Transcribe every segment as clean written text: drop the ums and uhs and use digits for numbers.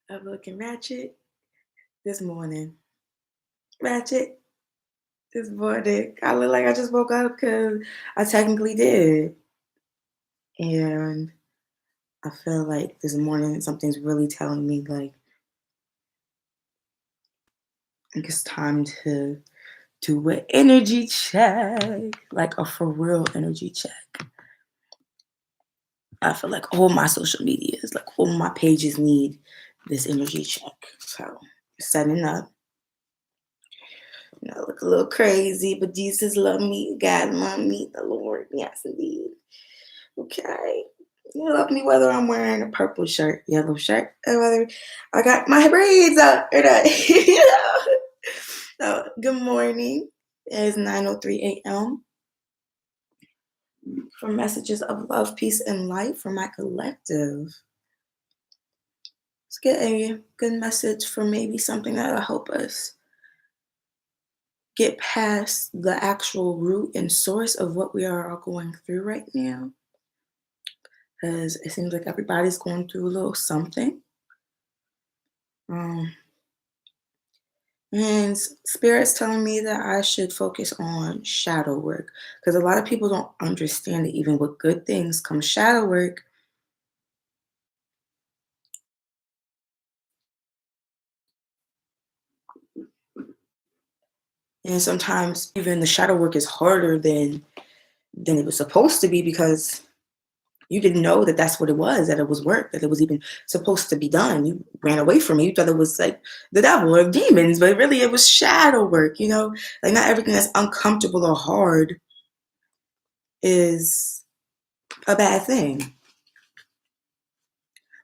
I'm looking ratchet this morning. Ratchet this morning. I look like I just woke up because I technically did. And I feel like this morning something's really telling me like it's time to do an energy check. Like a for real energy check. I feel like all my social medias, like all my pages need this energy check. So setting up. I look a little crazy, but Jesus love me. God love me. The Lord, yes, indeed. Okay. You love me whether I'm wearing a purple shirt, yellow shirt, or whether I got my braids up or not. So, good morning. It is 9:03 a.m. For messages of love, peace, and light from my collective. Let's get a good message for maybe something that'll help us get past the actual root and source of what we are all going through right now. Because it seems like everybody's going through a little something. And Spirit's telling me that I should focus on shadow work. Because a lot of people don't understand that even with good things comes shadow work. And sometimes even the shadow work is harder than it was supposed to be because you didn't know that that's what it was, that it was work, that it was even supposed to be done. You ran away from it. You thought it was like the devil or demons, but really it was shadow work, Like not everything that's uncomfortable or hard is a bad thing.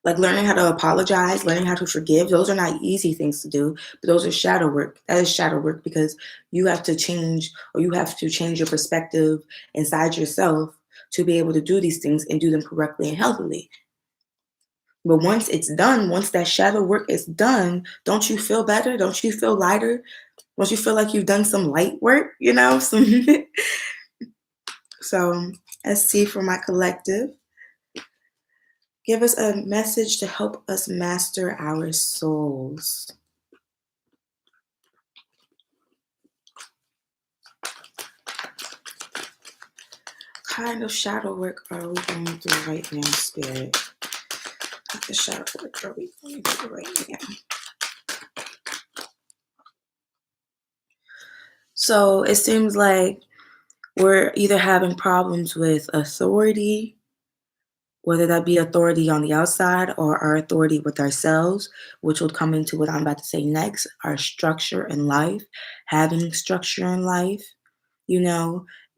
Like learning how to apologize, learning how to forgive, those are not easy things to do, but those are shadow work. That is shadow work because you have to change your perspective inside yourself to be able to do these things and do them correctly and healthily. But once it's done, once that shadow work is done, don't you feel better? Don't you feel lighter? Don't you feel like you've done some light work, So let's see for my collective. Give us a message to help us master our souls. What kind of shadow work are we going through right now, Spirit? What the shadow work are we going through right now? So it seems like we're either having problems with authority, whether that be authority on the outside or our authority with ourselves, which will come into what I'm about to say next, our structure in life, having structure in life,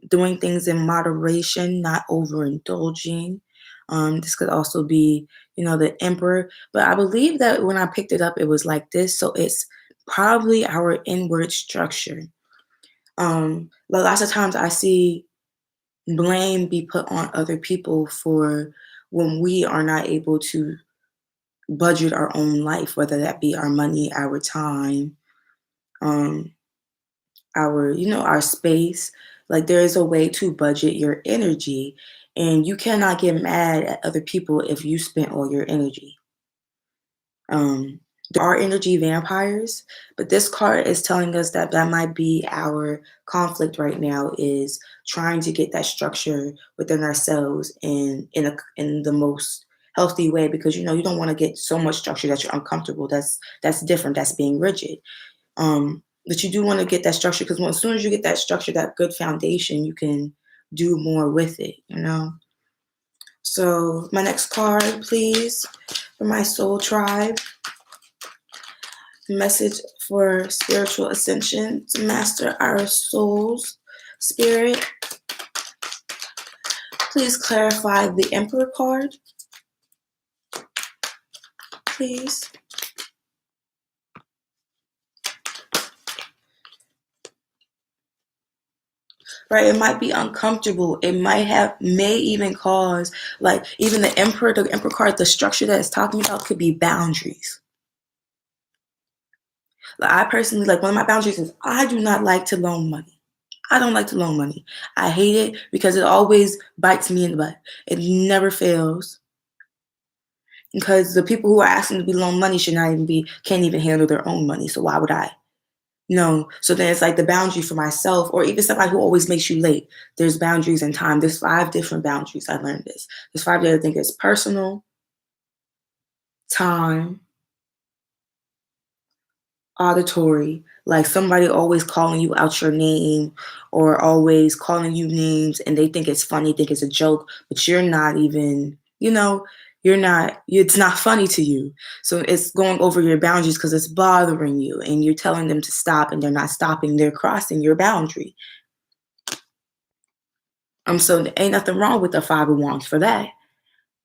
doing things in moderation, not overindulging. This could also be, the emperor. But I believe that when I picked it up, it was like this. So it's probably our inward structure. But lots of times I see blame be put on other people for when we are not able to budget our own life, whether that be our money, our time, um, our space. Like there is a way to budget your energy, and you cannot get mad at other people if you spent all your energy. There are energy vampires, but this card is telling us that that might be our conflict right now is trying to get that structure within ourselves in the most healthy way because you don't want to get so much structure that you're uncomfortable. That's different. That's being rigid. But you do want to get that structure because as soon as you get that structure, that good foundation, you can do more with it. So my next card, please, for my soul tribe. Message for spiritual ascension to master our souls. Spirit, please clarify the Emperor card, please. Right, it might be uncomfortable. It may even cause, like, even the Emperor card, the structure that it's talking about could be boundaries. Like, I personally, like, one of my boundaries is I do not like to loan money. I don't like to loan money. I hate it because it always bites me in the butt. It never fails. because the people who are asking to be loaned money should not even be can't even handle their own money. So why would I? No. So then it's like the boundary for myself, or even somebody who always makes you late. There's boundaries in time. There's 5 different boundaries. I learned this. There's 5 that I think is personal, time, auditory, like somebody always calling you out your name or always calling you names and they think it's funny, think it's a joke, but you're not even, you're not, it's not funny to you. So it's going over your boundaries because it's bothering you and you're telling them to stop and they're not stopping, they're crossing your boundary. So there ain't nothing wrong with the 5 of Wands for that.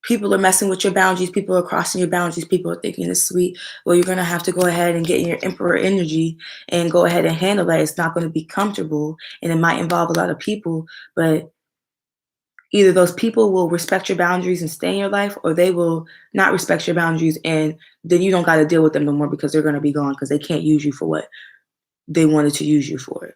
People are messing with your boundaries. People are crossing your boundaries. People are thinking it's sweet. Well, you're going to have to go ahead and get in your emperor energy and go ahead and handle that. It's not going to be comfortable and it might involve a lot of people, but either those people will respect your boundaries and stay in your life, or they will not respect your boundaries and then you don't got to deal with them no more because they're going to be gone because they can't use you for what they wanted to use you for.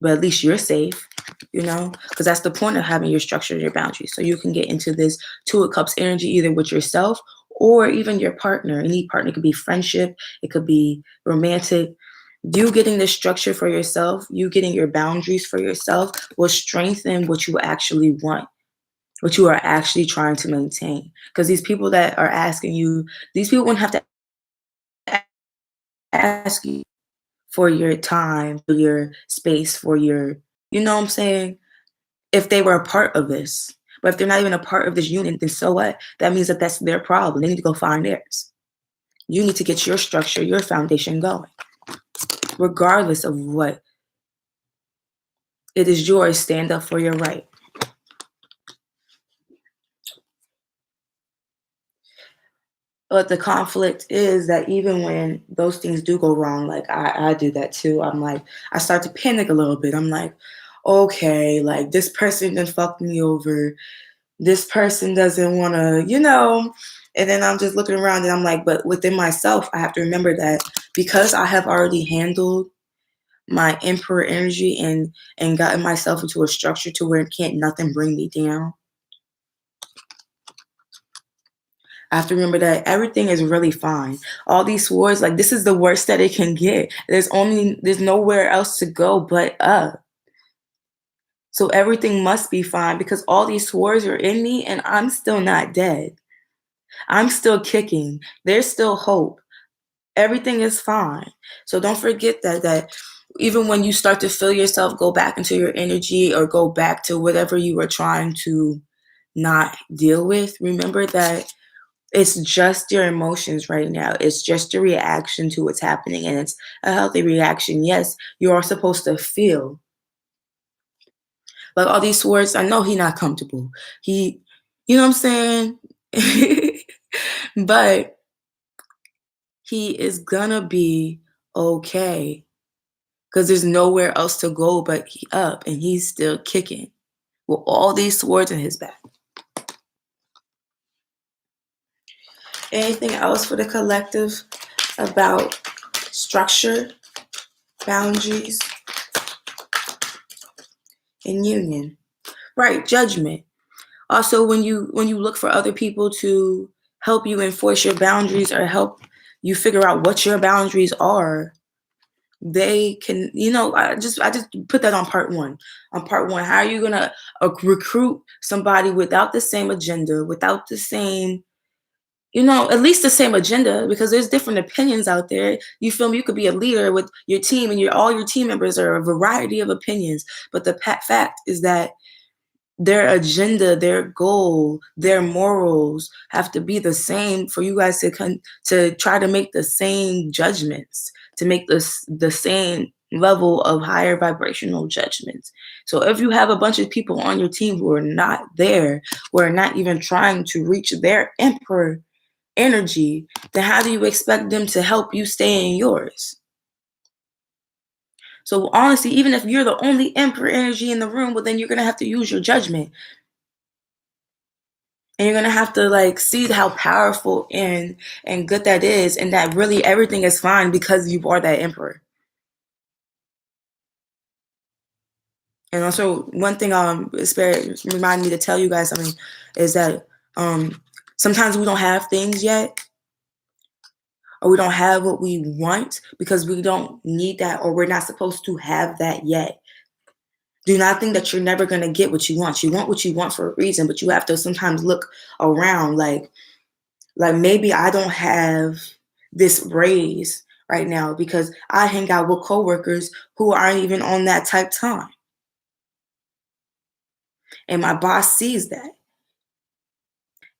But at least you're safe, because that's the point of having your structure and your boundaries. So you can get into this 2 of Cups energy either with yourself or even your partner. Any partner could be friendship, it could be romantic. You getting the structure for yourself, you getting your boundaries for yourself will strengthen what you actually want, what you are actually trying to maintain. Because these people that are asking you, these people wouldn't have to ask you for your time, for your space, for your, you know what I'm saying? If they were a part of this. But if they're not even a part of this union, then so what? That means that that's their problem. They need to go find theirs. You need to get your structure, your foundation going, regardless of what. It is yours. Stand up for your right. But the conflict is that even when those things do go wrong, like I do that too, I'm like, I start to panic a little bit. I'm like, okay, like this person done fucked me over. This person doesn't want to, and then I'm just looking around and I'm like, but within myself, I have to remember that because I have already handled my emperor energy and gotten myself into a structure to where it can't nothing bring me down. I have to remember that everything is really fine. All these swords, like this is the worst that it can get. There's nowhere else to go but up. So everything must be fine because all these swords are in me and I'm still not dead. I'm still kicking. There's still hope. Everything is fine. So don't forget that even when you start to feel yourself go back into your energy or go back to whatever you were trying to not deal with, remember that it's just your emotions right now. It's just a reaction to what's happening, and it's a healthy reaction. Yes, you are supposed to feel. Like all these swords, I know he not comfortable. You know what I'm saying? But he is gonna be okay because there's nowhere else to go but up, and he's still kicking with all these swords in his back. Anything else for the collective about structure, boundaries, and union? Right, judgment. Also, when you look for other people to help you enforce your boundaries or help you figure out what your boundaries are, they can, I just put that on part 1. On part 1, how are you gonna recruit somebody without the same agenda, without the same, at least the same agenda, because there's different opinions out there. You feel me? You could be a leader with your team, and all your team members are a variety of opinions. But the fact is that their agenda, their goal, their morals have to be the same for you guys to try to make the same judgments, to make the same level of higher vibrational judgments. So if you have a bunch of people on your team who are not there, who are not even trying to reach their emperor energy, then how do you expect them to help you stay in yours? So honestly, even if you're the only emperor energy in the room, well, then you're gonna have to use your judgment. And you're gonna have to see how powerful and good that is, and that really everything is fine because you are that emperor. And also, one thing Spirit reminded me to tell you guys something is that Sometimes we don't have things yet, or we don't have what we want because we don't need that, or we're not supposed to have that yet. Do not think that you're never going to get what you want. You want what you want for a reason, but you have to sometimes look around like maybe I don't have this raise right now because I hang out with coworkers who aren't even on that type time. And my boss sees that.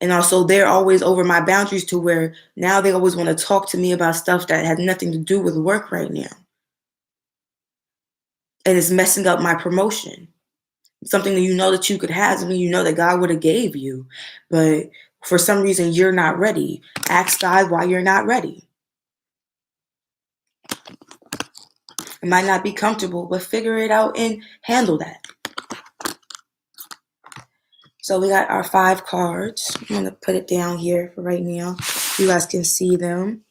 And also they're always over my boundaries to where now they always want to talk to me about stuff that has nothing to do with work right now. And it's messing up my promotion. Something that you know that you could have, something you know that God would have gave you. But for some reason, you're not ready. Ask God why you're not ready. It might not be comfortable, but figure it out and handle that. So we got our 5 cards. I'm going to put it down here for right now. You guys can see them.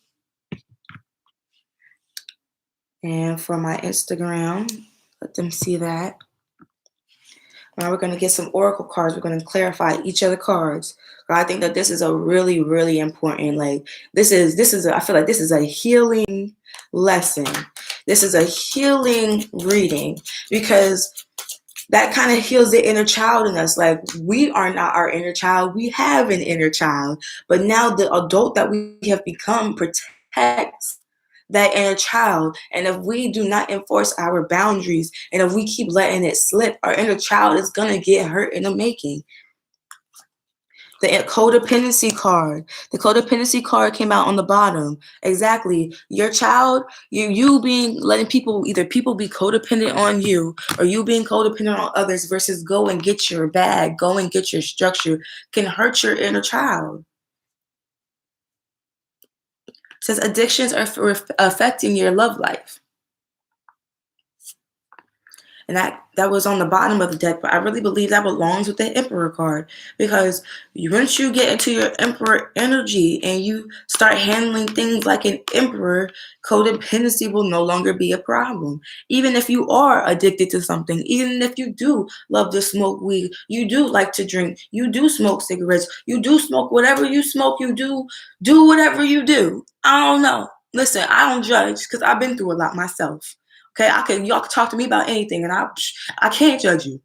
And for my Instagram, let them see that. Now we're going to get some oracle cards. We're going to clarify each of the cards. I think that this is a really, really important. Like this is. I feel like this is a healing lesson. This is a healing reading because that kind of heals the inner child in us. Like we are not our inner child. We have an inner child, but now the adult that we have become protects that inner child. And if we do not enforce our boundaries and if we keep letting it slip, our inner child is going to get hurt in the making. The codependency card. The codependency card came out on the bottom. Exactly. Your child, you being letting people be codependent on you or you being codependent on others versus go and get your bag, go and get your structure can hurt your inner child. It says addictions are affecting your love life. And that was on the bottom of the deck, but I really believe that belongs with the Emperor card because once you get into your Emperor energy and you start handling things like an Emperor, codependency will no longer be a problem. Even if you are addicted to something, even if you do love to smoke weed, you do like to drink, you do smoke cigarettes, you do smoke whatever you smoke, you do whatever you do. I don't know. Listen, I don't judge because I've been through a lot myself. Okay, y'all can talk to me about anything, and I can't judge you.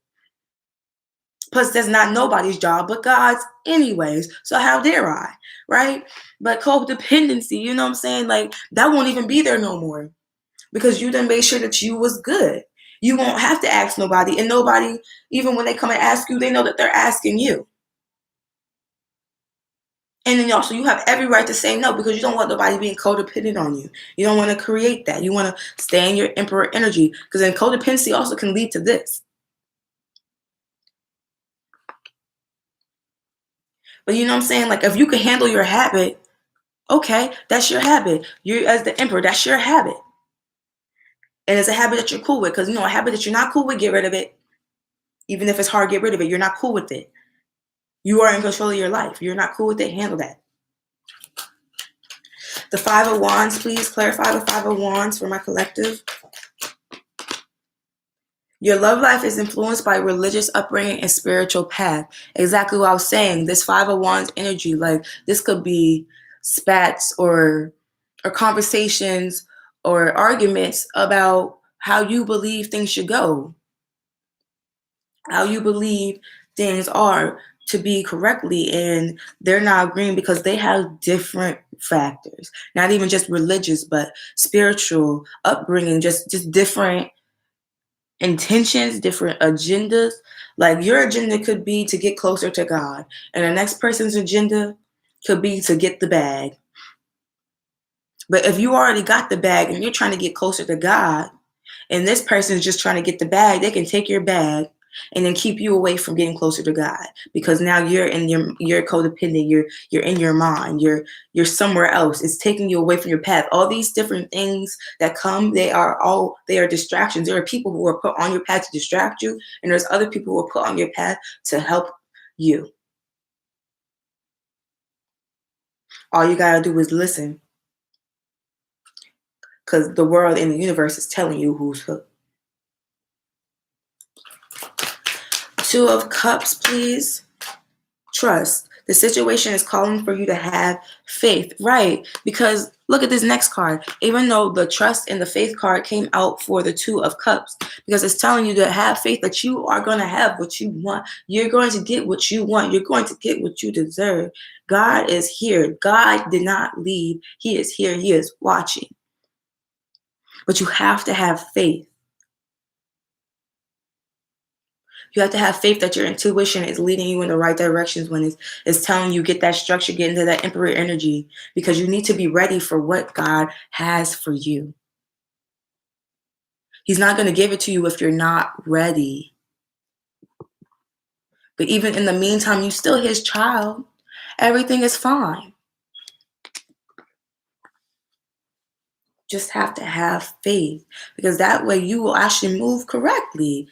Plus, that's not nobody's job but God's, anyways. So how dare I, right? But codependency, you know what I'm saying? Like that won't even be there no more because you done made sure that you was good. You won't have to ask nobody, and nobody, even when they come and ask you, they know that they're asking you. And then also you have every right to say no because you don't want nobody being codependent on you. You don't want to create that. You want to stay in your Emperor energy because then codependency also can lead to this. But you know what I'm saying? Like if you can handle your habit, okay, that's your habit. You as the Emperor, that's your habit. And it's a habit that you're cool with because a habit that you're not cool with, get rid of it. Even if it's hard, get rid of it. You're not cool with it. You are in control of your life. You're not cool with it, handle that. The 5 of Wands, please clarify the 5 of Wands for my collective. Your love life is influenced by religious upbringing and spiritual path. Exactly what I was saying. This 5 of Wands energy, like this could be spats or conversations or arguments about how you believe things should go, how you believe things are to be correctly, and they're not agreeing because they have different factors, not even just religious, but spiritual upbringing, just different intentions, different agendas. Like your agenda could be to get closer to God, and the next person's agenda could be to get the bag. But if you already got the bag and you're trying to get closer to God, and this person is just trying to get the bag, they can take your bag and then keep you away from getting closer to God because now you're codependent, you're in your mind, you're somewhere else. It's taking you away from your path. All these different things that come, they are distractions. There are people who are put on your path to distract you, and there's other people who are put on your path to help you. All you gotta do is listen, because the world and the universe is telling you who's who. 2 of Cups, please. Trust. The situation is calling for you to have faith, right? Because look at this next card. Even though the trust and the faith card came out for the Two of Cups, because it's telling you to have faith that you are going to have what you want. You're going to get what you want. You're going to get what you deserve. God is here. God did not leave. He is here. He is watching. But you have to have faith. You have to have faith that your intuition is leading you in the right directions when it's telling you get that structure, get into that emperor energy, because you need to be ready for what God has for you. He's not going to give it to you if you're not ready. But even in the meantime, you still his child. Everything is fine. Just have to have faith, because that way you will actually move correctly.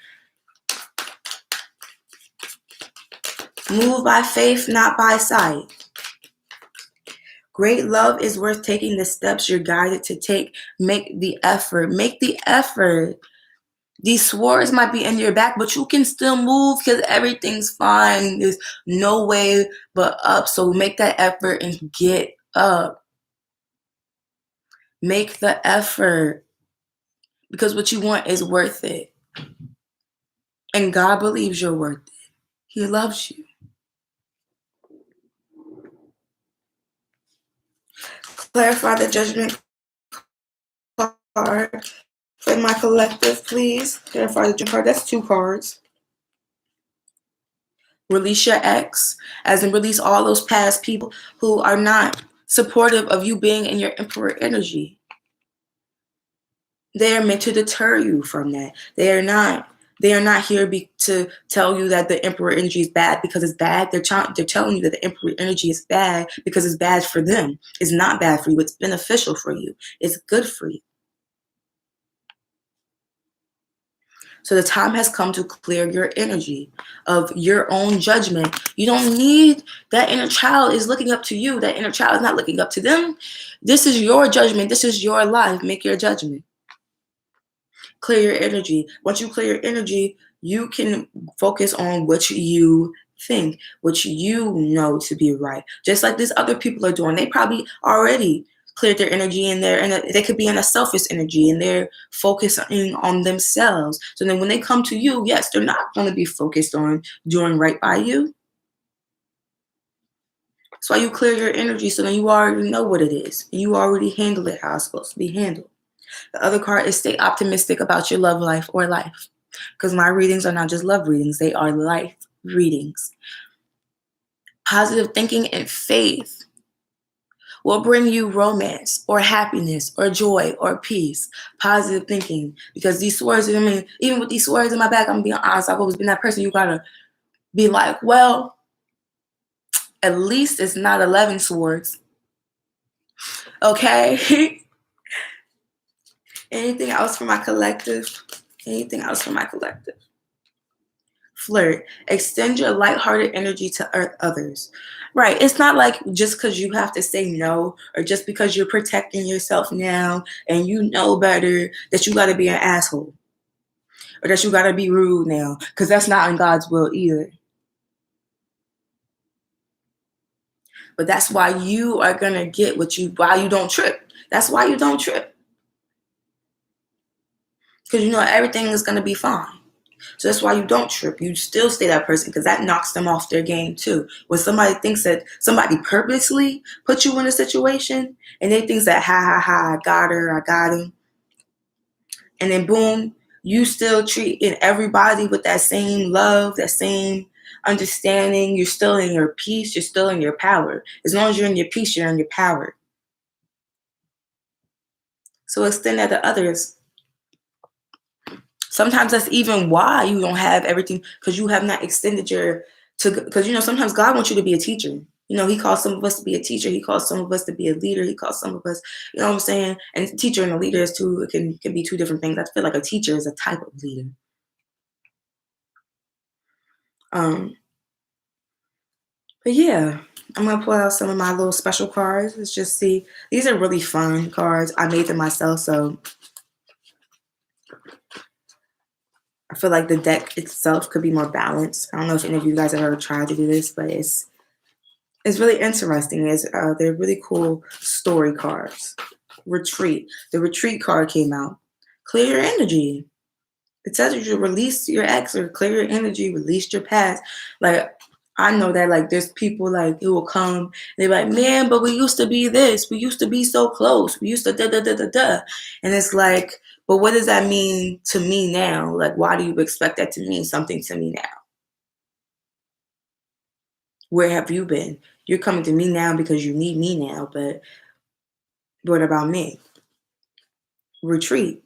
Move by faith, not by sight. Great love is worth taking the steps you're guided to take. Make the effort. Make the effort. These swords might be in your back, but you can still move because everything's fine. There's no way but up. So make that effort and get up. Make the effort, because what you want is worth it. And God believes you're worth it. He loves you. Clarify the judgment card for my collective, please. Clarify the judgment card. That's 2 cards. Release your ex, as in release all those past people who are not supportive of you being in your emperor energy. They are meant to deter you from that. They are not here to tell you that the emperor energy is bad because it's bad. They're telling you that the emperor energy is bad because it's bad for them. It's not bad for you. It's beneficial for you. It's good for you. So the time has come to clear your energy of your own judgment. You don't need that inner child is looking up to you. That inner child is not looking up to them. This is your judgment. This is your life. Make your judgment. Clear your energy. Once you clear your energy, you can focus on what you think, what you know to be right. Just like these other people are doing. They probably already cleared their energy in there, and they could be in a selfish energy and they're focusing on themselves. So then when they come to you, yes, they're not going to be focused on doing right by you. That's why you clear your energy, so then you already know what it is. And you already handle it how it's supposed to be handled. The other card is stay optimistic about your love life or life. Because my readings are not just love readings, they are life readings. Positive thinking and faith will bring you romance or happiness or joy or peace. Positive thinking. Because these swords, I mean, even with these swords in my back, I'm being honest, I've always been that person. You gotta be like, well, at least it's not 11 swords. Okay? Anything else for my collective? Anything else for my collective? Flirt. Extend your lighthearted energy to others. Right. It's not like just because you have to say no, or just because you're protecting yourself now and you know better, that you got to be an asshole or that you got to be rude now, because that's not in God's will either. But that's why you are going to get why you don't trip. That's why you don't trip. Because you know everything is going to be fine. So that's why you don't trip. You still stay that person, because that knocks them off their game too. When somebody thinks that somebody purposely put you in a situation and they think that, I got her, I got him. And then boom, you still treating everybody with that same love, that same understanding. You're still in your peace. You're still in your power. As long as you're in your peace, you're in your power. So extend that to others. Sometimes that's even why you don't have everything, because you have not extended because sometimes God wants you to be a teacher. He calls some of us to be a teacher. He calls some of us to be a leader. He calls some of us, you know what I'm saying? And a teacher and a leader is it can be 2 different things. I feel like a teacher is a type of leader. But yeah, I'm going to pull out some of my little special cards. Let's just see. These are really fun cards. I made them myself, so I feel like the deck itself could be more balanced. I don't know if any of you guys have ever tried to do this, but It's really interesting. They're really cool story cards. Retreat. The retreat card came out. Clear your energy. It says you should release your ex or clear your energy, release your past. Like I know that like there's people like who will come and they're like, man, but we used to be this. We used to be so close. We used to da da da da da. And it's like, but what does that mean to me now? Like, why do you expect that to mean something to me now? Where have you been? You're coming to me now because you need me now, but what about me? Retreat.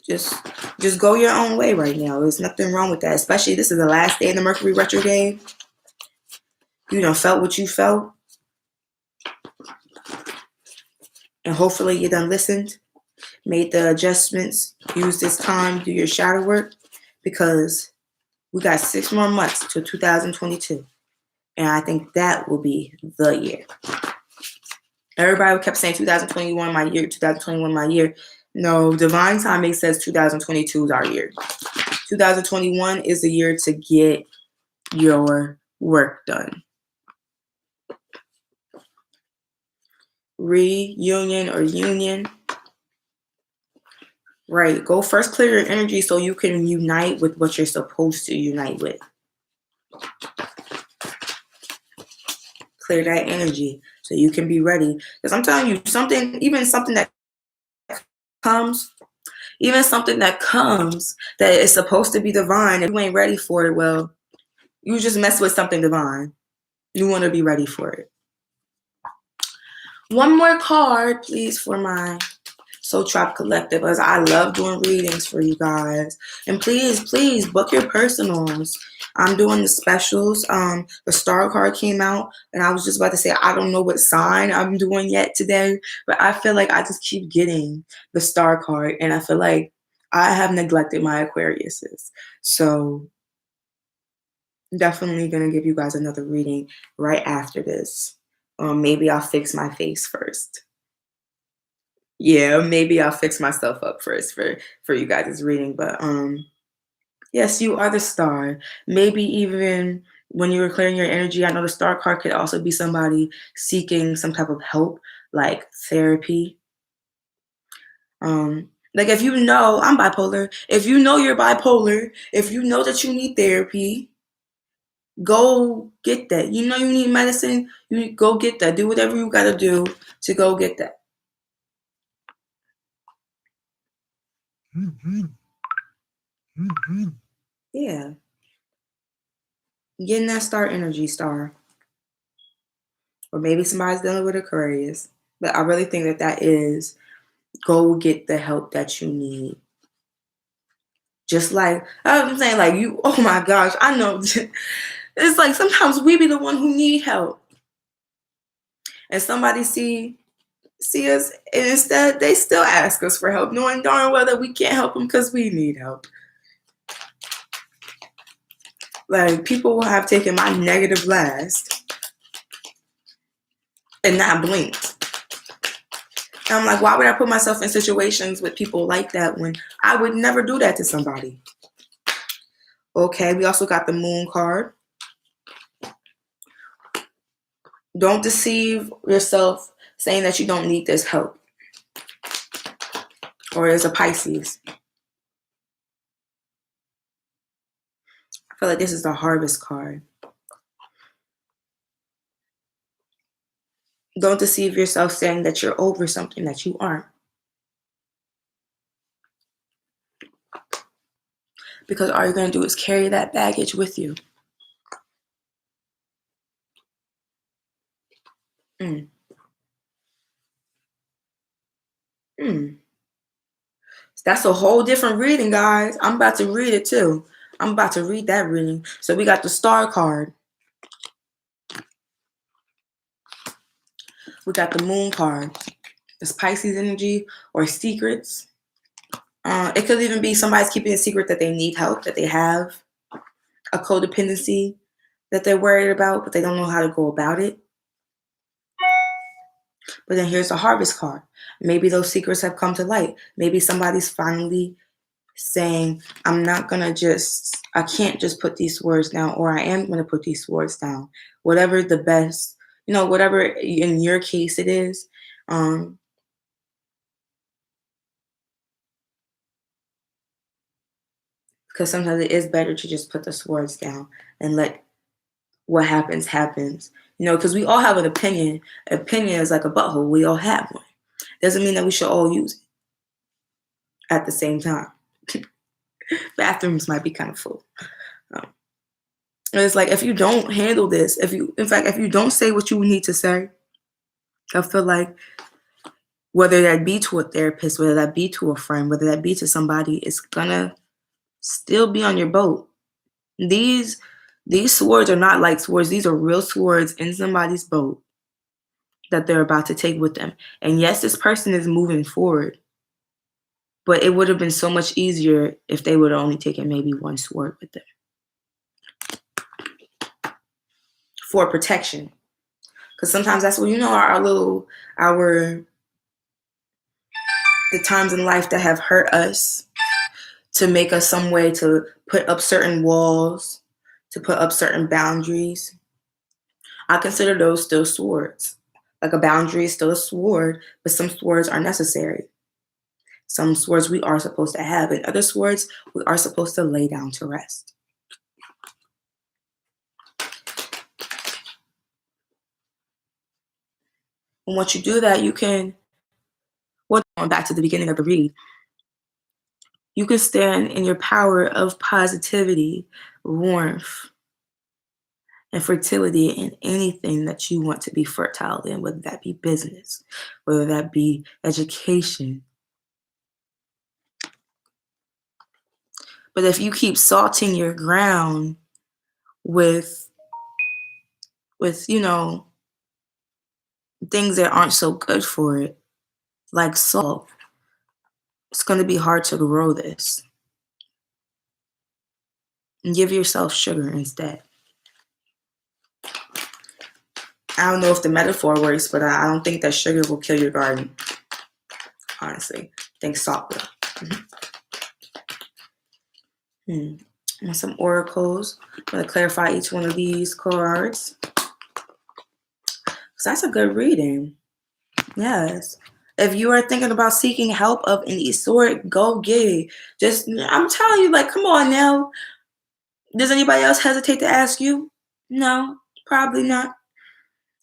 Just just go your own way right now. There's nothing wrong with that. Especially this is the last day in the Mercury retrograde. You done felt what you felt, and hopefully you done listened, made the adjustments, use this time, do your shadow work, because we got 6 more months till 2022. And I think that will be the year. Everybody kept saying 2021 my year, 2021 my year. No, divine timing says 2022 is our year. 2021 is the year to get your work done. Reunion or union. Right. Go first clear your energy so you can unite with what you're supposed to unite with. Clear that energy so you can be ready. Because I'm telling you, something that comes, that is supposed to be divine, if you ain't ready for it, well, you just mess with something divine. You want to be ready for it. One more card, please, for my Soul Tribe Collective, as I love doing readings for you guys. And please book your personals. I'm doing the specials. The star card came out, and I was just about to say I don't know what sign I'm doing yet today, but I feel like I just keep getting the star card, and I feel like I have neglected my Aquariuses. So definitely gonna give you guys another reading right after this. Maybe I'll fix my face first. Yeah, maybe I'll fix myself up first for you guys' reading. But yes, you are the star. Maybe even when you were clearing your energy, I know the star card could also be somebody seeking some type of help, like therapy. Like if you know I'm bipolar, if you know you're bipolar, if you know that you need therapy, go get that. You know you need medicine, you go get that. Do whatever you gotta do to go get that. Yeah. Getting that star energy, star. Or maybe somebody's dealing with Aquarius. But I really think that is go get the help that you need. Just like I'm saying, like you, oh my gosh, I know. It's like sometimes we be the one who need help. And somebody see us, and instead they still ask us for help, knowing darn well that we can't help them because we need help. Like people will have taken my negative last and not blinked. And I'm like, why would I put myself in situations with people like that when I would never do that to somebody? Okay, we also got the moon card. Don't deceive yourself saying that you don't need this help. Or as a Pisces. I feel like this is the harvest card. Don't deceive yourself saying that you're over something that you aren't. Because all you're going to do is carry that baggage with you. That's a whole different reading, guys. I'm about to read it too. I'm about to read that reading. So we got the star card. We got the moon card. It's Pisces energy or secrets. It could even be somebody's keeping a secret that they need help, that they have a codependency that they're worried about, but they don't know how to go about it. But then here's the harvest card. Maybe those secrets have come to light. Maybe somebody's finally saying, I can't just put these swords down, or I am going to put these swords down. Whatever the best, whatever in your case it is. Because sometimes it is better to just put the swords down and let what happens happens. Because we all have an opinion. Opinion is like a butthole. We all have one. Doesn't mean that we should all use it at the same time. Bathrooms might be kind of full. It's like, if you don't handle this, if you don't say what you need to say, I feel like whether that be to a therapist, whether that be to a friend, whether that be to somebody, it's gonna still be on your boat. These swords are not like swords. These are real swords in somebody's boat that they're about to take with them. And yes, this person is moving forward, but it would have been so much easier if they would have only taken maybe one sword with them for protection. Because sometimes that's what, the times in life that have hurt us, to make us some way to put up certain walls, to put up certain boundaries. I consider those still swords. Like, a boundary is still a sword, but some swords are necessary. Some swords we are supposed to have, and other swords we are supposed to lay down to rest. And once you do that, going back to the beginning of the read, you can stand in your power of positivity, warmth, and fertility in anything that you want to be fertile in, whether that be business, whether that be education. But if you keep salting your ground with things that aren't so good for it, like salt, it's going to be hard to grow this. And give yourself sugar instead. I don't know if the metaphor works, but I don't think that sugar will kill your garden. Honestly, I think salt will. And some oracles. I'm going to clarify each one of these cards. So that's a good reading. Yes. If you are thinking about seeking help of any sort, go get it. I'm telling you, like, come on now. Does anybody else hesitate to ask you? No, probably not.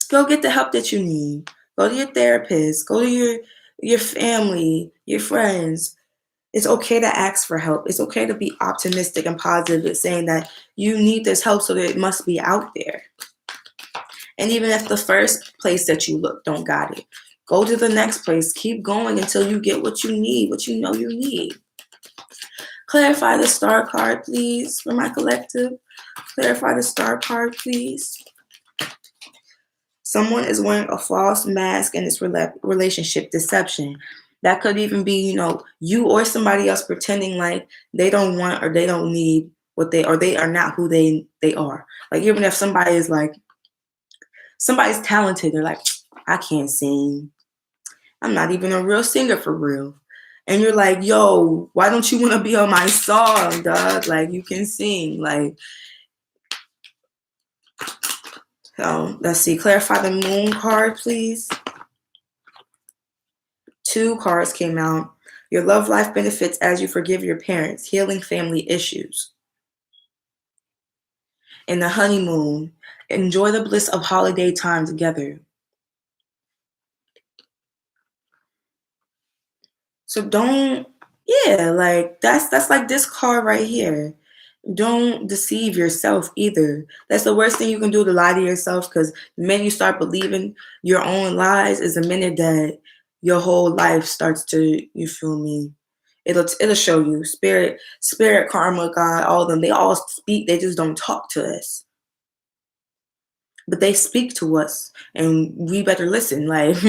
Go get the help that you need. Go to your therapist. Go to your family, your friends. It's okay to ask for help. It's okay to be optimistic and positive at saying that you need this help, so that it must be out there. And even if the first place that you look don't got it, go to the next place. Keep going until you get what you need, what you know you need. Clarify the star card, please, for my collective. Clarify the star card, please. Someone is wearing a false mask in this relationship, deception. That could even be, you or somebody else pretending like they don't want or they don't need or they are not who they are. Like, even if somebody's talented, they're like, I can't sing. I'm not even a real singer for real. And you're like, yo, why don't you want to be on my song, dog? Like, you can sing. Like, so let's see. Clarify the moon card, please. 2 cards came out. Your love life benefits as you forgive your parents, healing family issues. In the honeymoon, enjoy the bliss of holiday time together. So that's like this card right here. Don't deceive yourself either. That's the worst thing you can do, to lie to yourself, because the minute you start believing your own lies is the minute that your whole life starts to, you feel me? It'll show you. Spirit, karma, God, all of them, they all speak, they just don't talk to us. But they speak to us, and we better listen, like,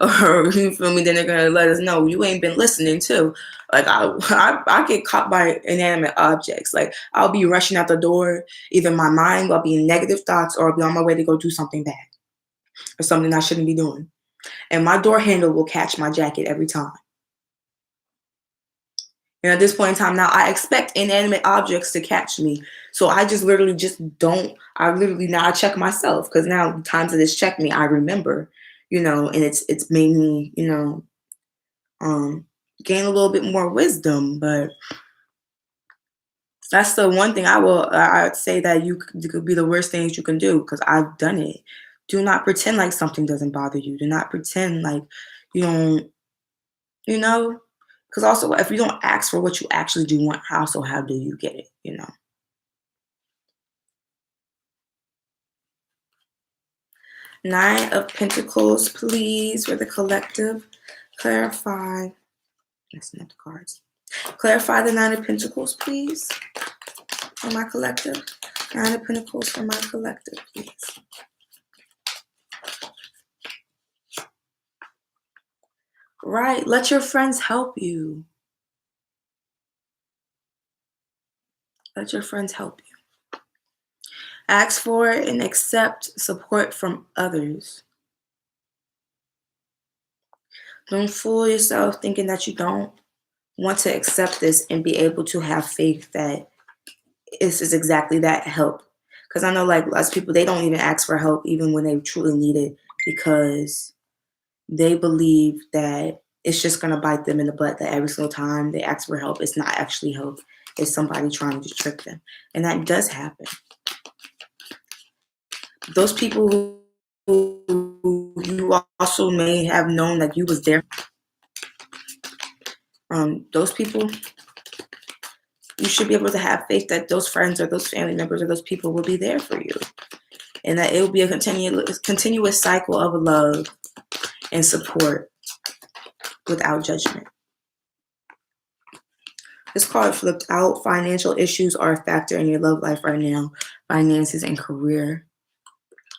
or you feel me? Then they're gonna let us know you ain't been listening too. Like, I get caught by inanimate objects. Like, I'll be rushing out the door. Either my mind will be in negative thoughts, or I'll be on my way to go do something bad or something I shouldn't be doing, and my door handle will catch my jacket every time. And at this point in time now, I expect inanimate objects to catch me. So I just literally just don't. I literally now I check myself because now times that it's checked me, I remember, and it's made me, um, gain a little bit more wisdom. But that's the one thing I'd say that it could be the worst thing that you can do because I've done it. Do not pretend like something doesn't bother you. Do not pretend like you don't, you know, because also if you don't ask for what you actually do want, how do you get it? 9 of Pentacles, please, for the collective. Clarify. That's not the cards. Clarify the 9 of Pentacles, please, for my collective. 9 of Pentacles for my collective, please. Right. Let your friends help you. Let your friends help you. Ask for and accept support from others. Don't fool yourself thinking that you don't want to accept this and be able to have faith that this is exactly that help. Because I know like lots of people, they don't even ask for help even when they truly need it because they believe that it's just going to bite them in the butt that every single time they ask for help, it's not actually help. It's somebody trying to trick them. And that does happen. Those people who you also may have known that you was there. Those people, you should be able to have faith that those friends or those family members or those people will be there for you. And that it will be a continuous cycle of love and support without judgment. This card flipped out. Financial issues are a factor in your love life right now. Finances and career.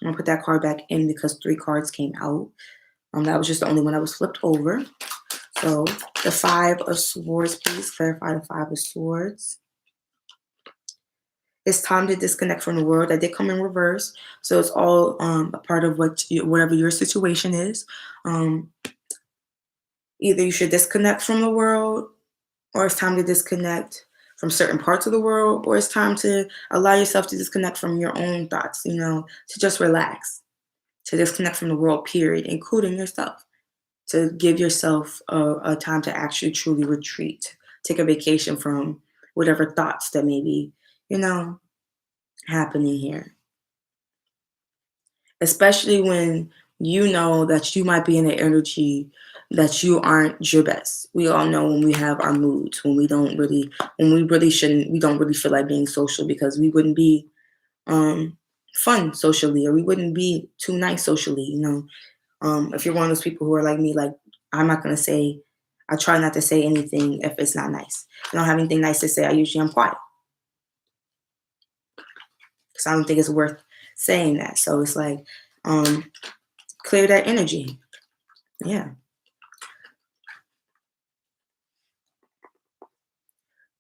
I'm going to put that card back in because 3 cards came out. That was just the only one that was flipped over. So the 5 of Swords, please clarify the 5 of Swords. It's time to disconnect from the world. That did come in reverse. So it's all a part of whatever your situation is. Either you should disconnect from the world, or it's time to disconnect from certain parts of the world, or it's time to allow yourself to disconnect from your own thoughts, to just relax, to disconnect from the world, period, including yourself, to give yourself a time to actually truly retreat, take a vacation from whatever thoughts that may be, happening here. Especially when you know that you might be in an energy that you aren't your best. We all know when we have our moods, when we don't really feel like being social because we wouldn't be fun socially, or we wouldn't be too nice socially, if you're one of those people who are like me, like I try not to say anything if it's not nice. If I don't have anything nice to say, I'm quiet. Because I don't think it's worth saying that. So it's like, clear that energy. Yeah.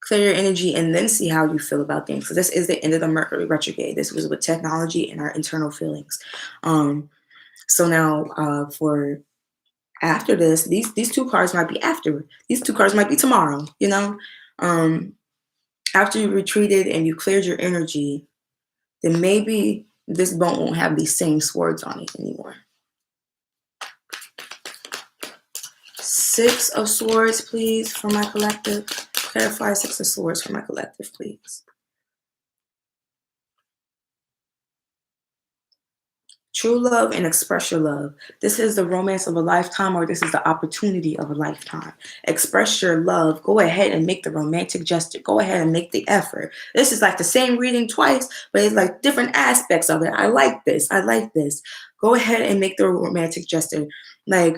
Clear your energy and then see how you feel about things. So this is the end of the Mercury retrograde. This was with technology and our internal feelings. So now for after this, these 2 cards might be after. These 2 cards might be tomorrow, After you retreated and you cleared your energy, then maybe this bone won't have these same swords on it anymore. 6 of Swords, please, for my collective. Clarify 6 of Swords for my collective, please. True love and express your love. This is the romance of a lifetime, or this is the opportunity of a lifetime. Express your love. Go ahead and make the romantic gesture. Go ahead and make the effort. This is like the same reading twice, but it's like different aspects of it. I like this. I like this. Go ahead and make the romantic gesture. Like,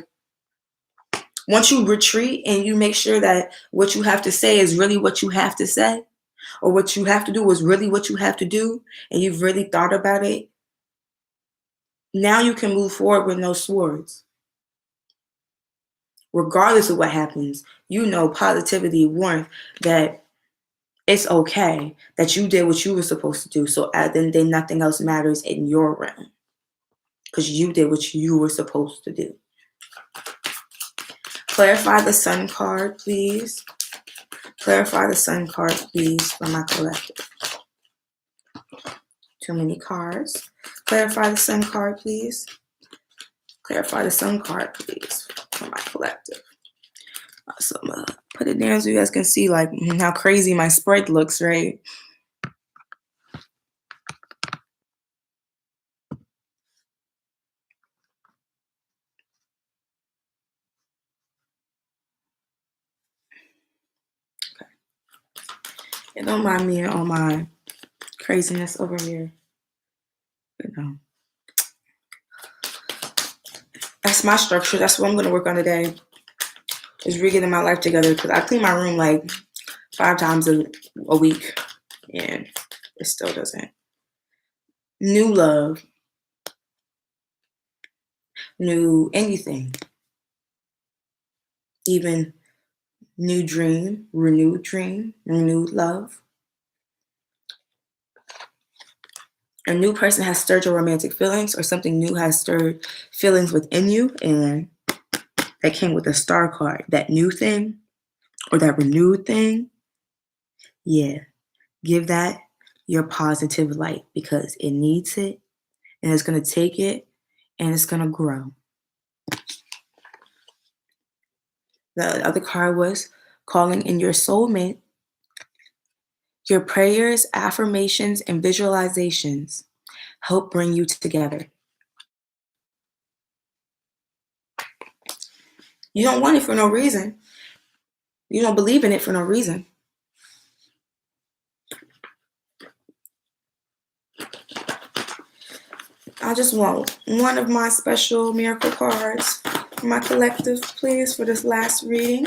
once you retreat and you make sure that what you have to say is really what you have to say, or what you have to do is really what you have to do, and you've really thought about it, now you can move forward with no swords. Regardless of what happens, positivity, warmth, that it's okay, that you did what you were supposed to do. So then nothing else matters in your realm because you did what you were supposed to do. Clarify the Sun card, please, Clarify the Sun card, please, for my collective. Too many cards. Clarify the Sun card, please. Clarify the Sun card, please, for my collective. So I'm gonna put it down so you guys can see like how crazy my spread looks, right? Okay. And don't mind me and all my craziness over here. You know. That's my structure. That's what I'm gonna work on today. Is re-getting my life together because I clean my room like 5 times a week and it still doesn't. New love, new anything, even new dream, renewed love. A new person has stirred your romantic feelings or something new has stirred feelings within you, and that came with a star card. That new thing or that renewed thing, yeah, give that your positive light because it needs it and it's going to take it and it's going to grow. The other card was calling in your soulmate. Your prayers, affirmations, and visualizations help bring you together. You don't want it for no reason. You don't believe in it for no reason. I just want one of my special miracle cards for my collective, please, for this last reading.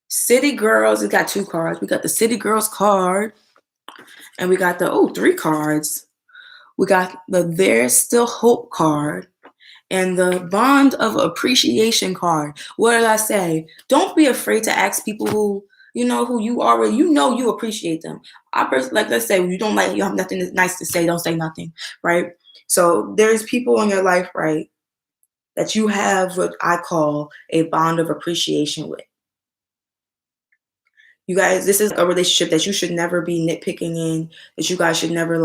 City Girls, it got 2 cards. We got the City Girls card, and we got the, 3 cards. We got the There's Still Hope card, and the Bond of Appreciation card. What did I say? Don't be afraid to ask people who you already, you appreciate them. Let's say you have nothing nice to say, don't say nothing, right? So there's people in your life, right, that you have what I call a bond of appreciation with. You guys, this is a relationship that you should never be nitpicking in, that you guys should never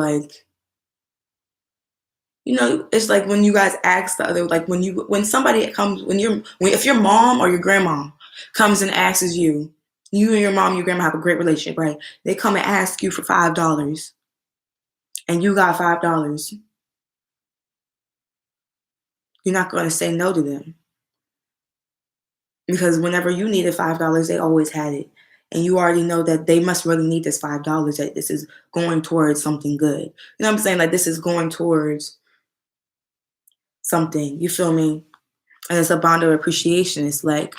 it's like when you guys ask the other, like when somebody comes, if your mom or your grandma comes and asks you and your mom, your grandma have a great relationship, right? They come and ask you for $5 and you got $5. You're not going to say no to them because whenever you needed $5, they always had it. And you already know that they must really need this $5, that this is going towards something good. You know what I'm saying? Like this is going towards something, you feel me? And it's a bond of appreciation. It's like,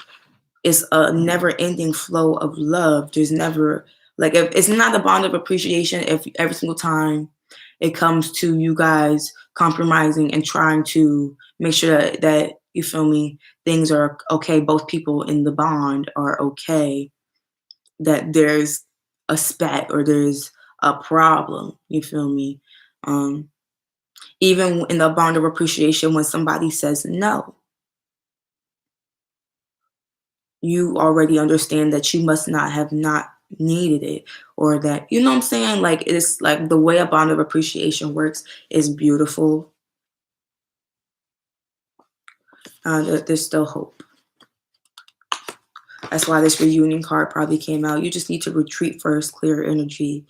it's a never-ending flow of love. There's never, if it's not a bond of appreciation if every single time it comes to you guys compromising and trying to make sure that you feel me, things are okay, both people in the bond are okay, that there's a spat or there's a problem, you feel me? Even in the bond of appreciation, when somebody says no, you already understand that you must not have not needed it, or that, you know what I'm saying? Like, it's like the way a bond of appreciation works is beautiful. There's still hope. That's why this reunion card probably came out. You just need to retreat first, clear energy,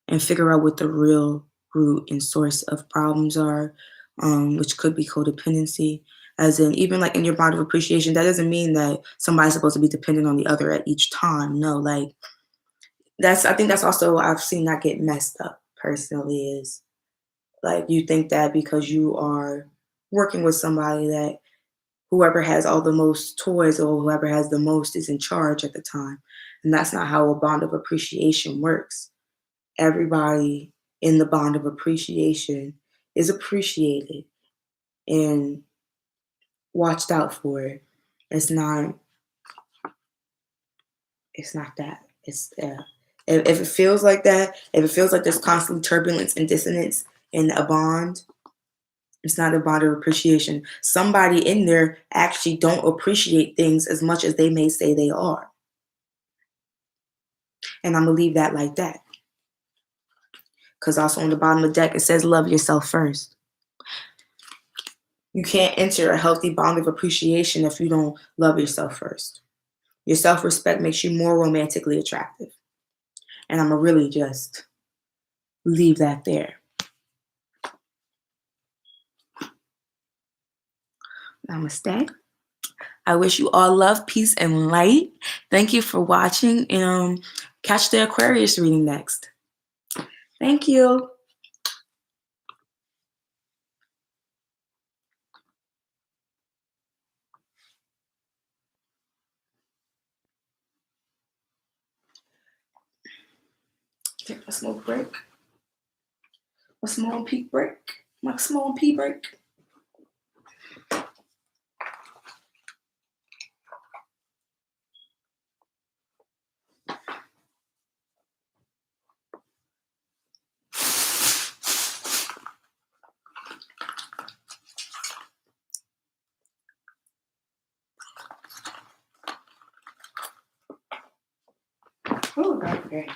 and figure out what the real root and source of problems are, which could be codependency. As in, even like in your bond of appreciation, that doesn't mean that somebody's supposed to be dependent on the other at each time. No, like I think that's also, I've seen that get messed up personally, is like you think that because you are working with somebody that whoever has all the most toys or whoever has the most is in charge at the time. And that's not how a bond of appreciation works. Everybody in the bond of appreciation is appreciated and watched out for. It's not that. It's if it feels like that, if it feels like there's constant turbulence and dissonance in a bond, It's not a bond of appreciation. Somebody in there actually don't appreciate things as much as they may say they are. And I'm gonna leave that like that. Because also on the bottom of the deck, it says love yourself first. You can't enter a healthy bond of appreciation if you don't love yourself first. Your self respect makes you more romantically attractive. And I'm going to really just leave that there. Namaste. I wish you all love, peace, and light. Thank you for watching. And catch the Aquarius reading next. Thank you. Take a smoke break. A small peak break. My small pee break. Oh, okay.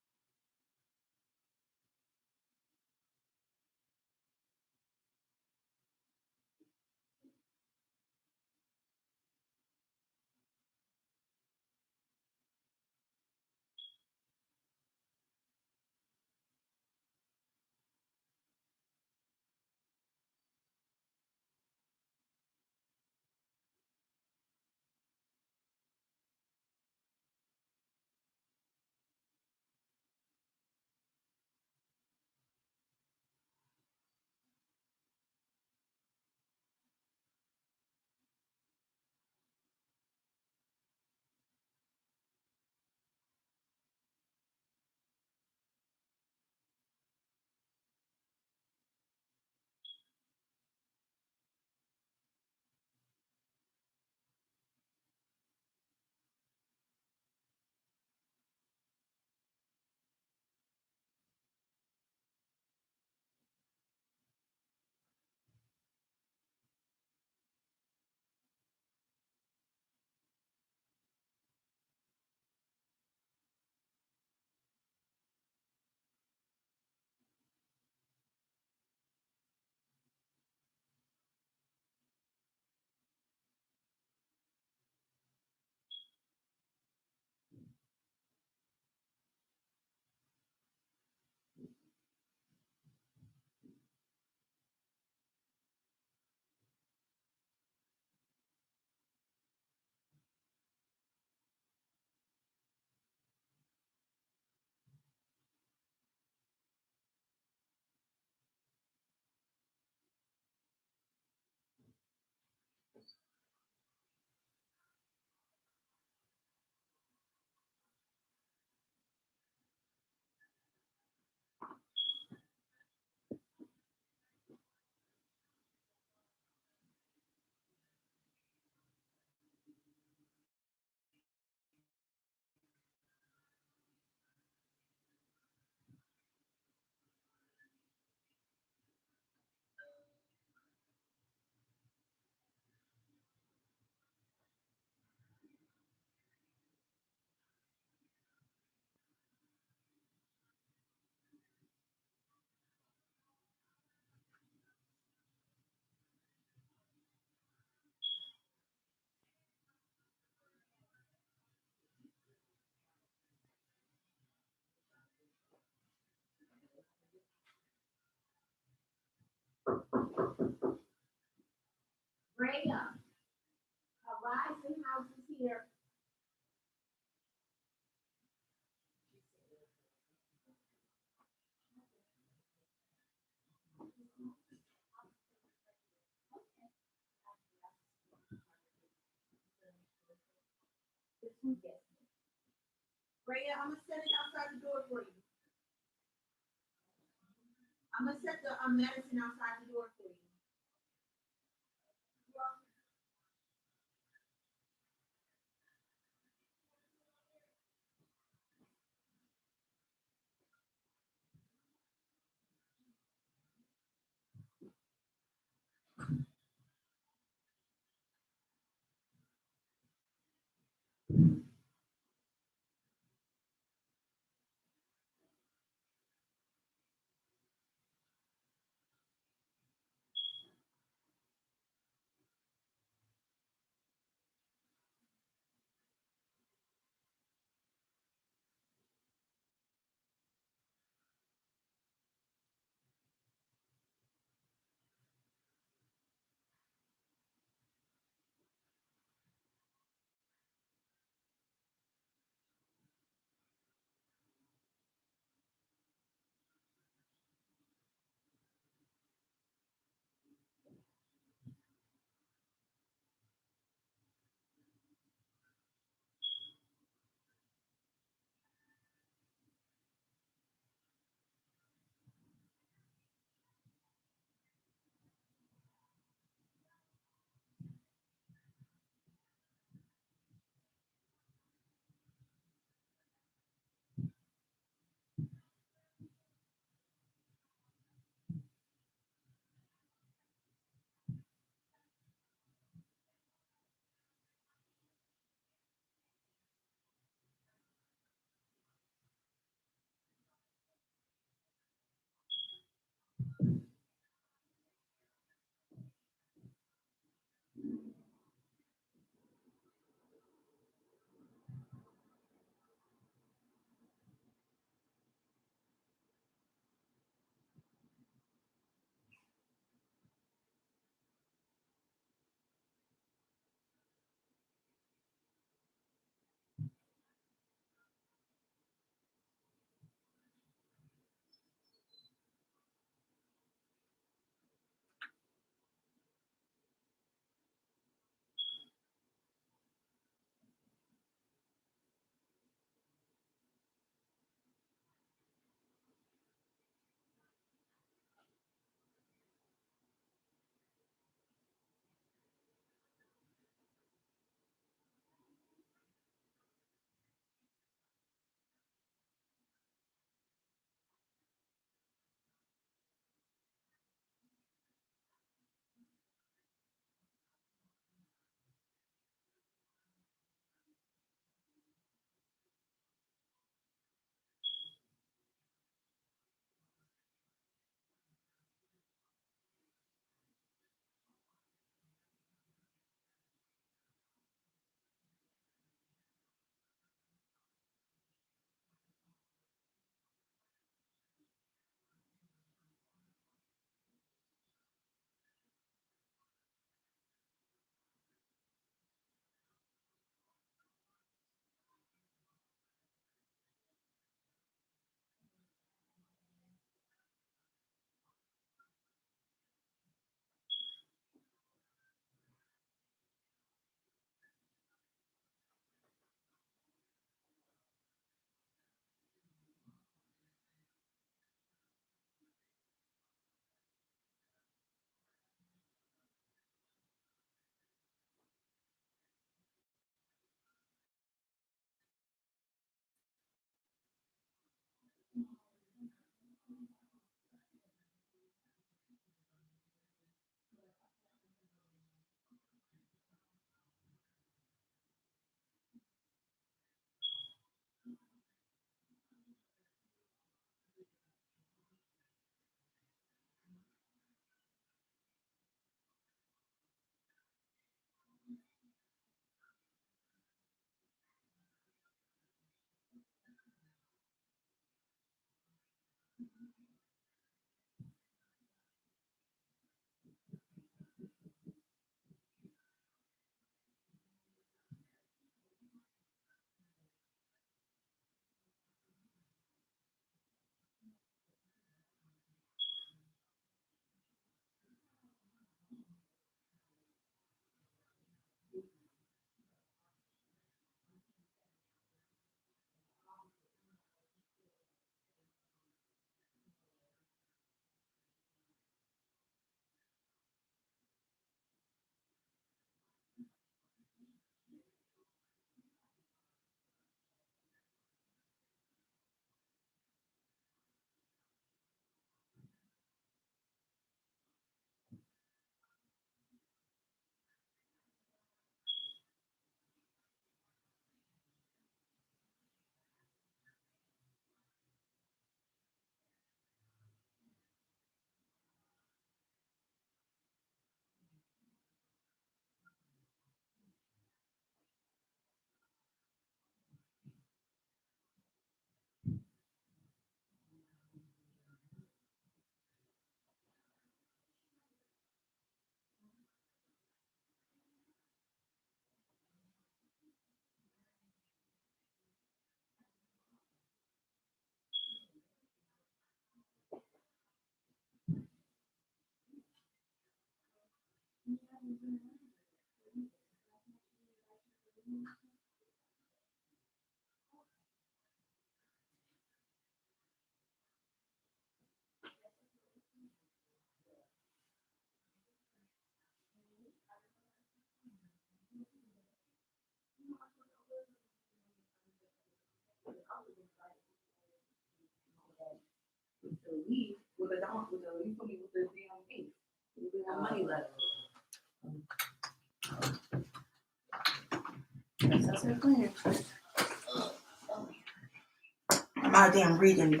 My damn reading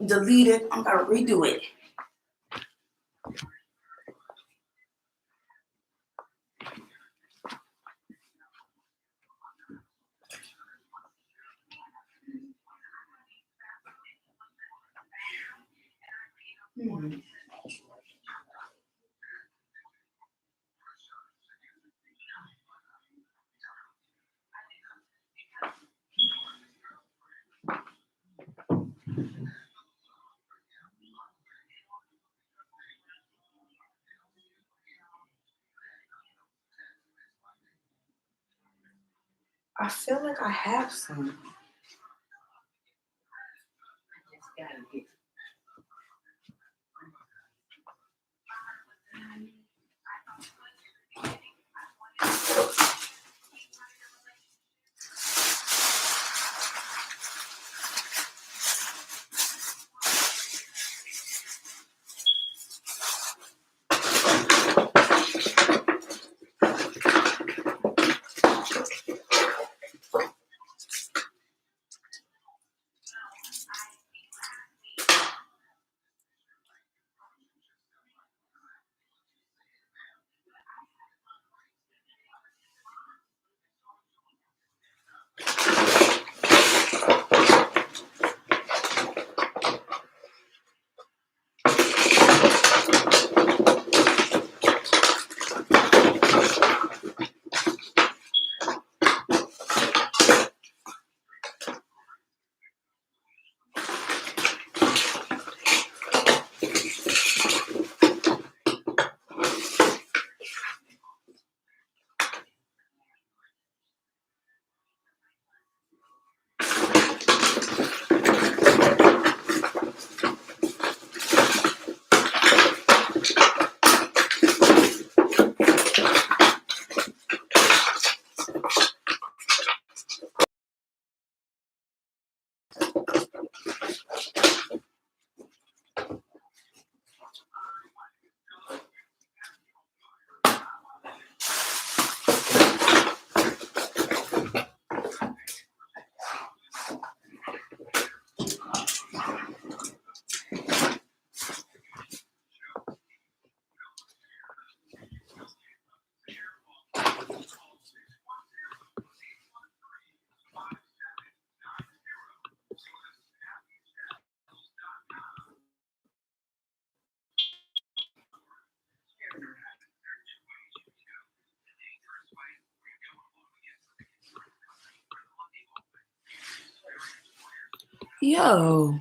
deleted. I'm gonna redo it. I feel like I have some. Yo.